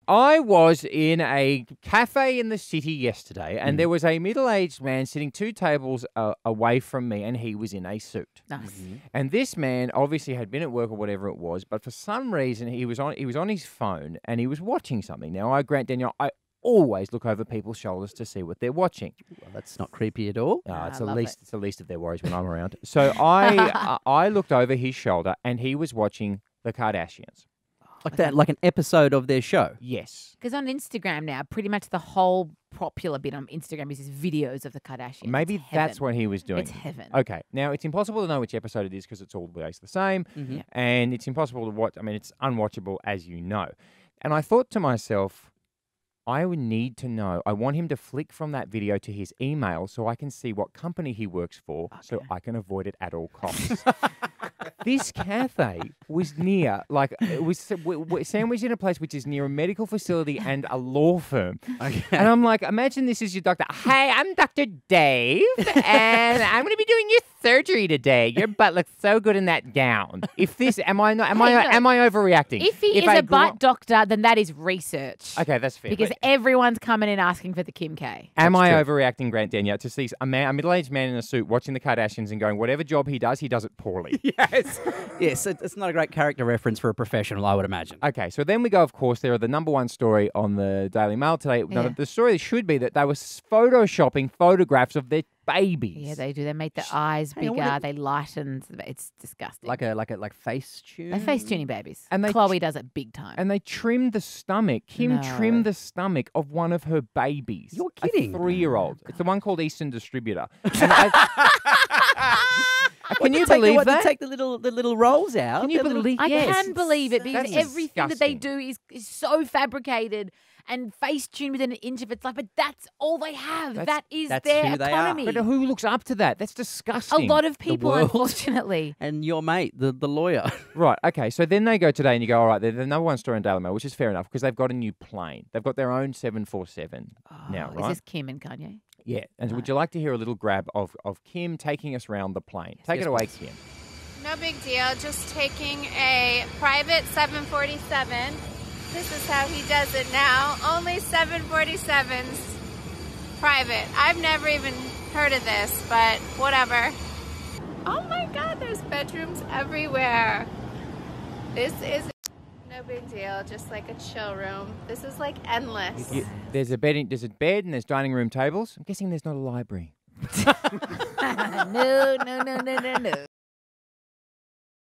I was in a cafe in the city yesterday, and there was a middle-aged man sitting 2 tables away from me, and he was in a suit. Nice. And this man obviously had been at work or whatever it was, but for some reason he was on his phone and he was watching something. Now, I grant Danielle, I always look over people's shoulders to see what they're watching. Well, that's not creepy at all. It's the least of their worries when I'm around. So I looked over his shoulder, and he was watching the Kardashians. Like that, like an episode of their show. Yes. Because on Instagram now, pretty much the whole popular bit on Instagram is videos of the Kardashians. Maybe that's what he was doing. It's heaven. Okay. Now, it's impossible to know which episode it is because it's all based the same. Yeah. And it's impossible to watch. I mean, it's unwatchable, as you know. And I thought to myself, I would need to know. I want him to flick from that video to his email so I can see what company he works for so I can avoid it at all costs. This cafe was near, like, it was sandwiched in a place which is near a medical facility and a law firm. Okay. And I'm like, imagine this is your doctor. Hey, I'm Dr. Dave, and I'm going to be doing your surgery today. Your butt looks so good in that gown. If this, am I overreacting? If he is a butt doctor, then that is research. Okay, that's fair. Because everyone's coming in asking for the Kim K. Am I overreacting, Grant Danielle, to see a middle-aged man in a suit watching the Kardashians and going, whatever job he does it poorly? Yes. Yes, it's not a great character reference for a professional, I would imagine. Okay, so then we go, of course, there are the number one story on the Daily Mail today. Yeah. Now, the story should be that they were photoshopping photographs of their babies. Yeah, they do. They make the eyes bigger. They lighten. It's disgusting. Like face tune. They face tuning babies. And Chloe does it big time. And they trimmed the stomach. Kim trimmed the stomach of one of her babies. You're kidding. A 3-year-old. It's the one called Eastern Distributor. And Can you believe that? They take the little rolls out. Can you believe? I Yes. can believe it because That's everything that they disgusting. do is so fabricated and face tuned within an inch of its life. But that's all they have. That is that's their who they are. economy. But who looks up to that? That's A disgusting. lot of people, world. unfortunately. And your mate, the lawyer. Right, okay. So then they go today and you go, all right, they're the number one story in Daily Mail, which is fair enough because they've got a new plane. They've got their own 747 now, right? Is this Kim and Kanye? Yeah. And would you like to hear a little grab of Kim taking us around the plane? Take it away, Kim. No big deal, just taking a private 747. This is how he does it now. Only 747s private. I've never even heard of this, but whatever. Oh my God, there's bedrooms everywhere. This is no big deal, just like a chill room. This is like endless. There's a bed and there's dining room tables. I'm guessing there's not a library. No.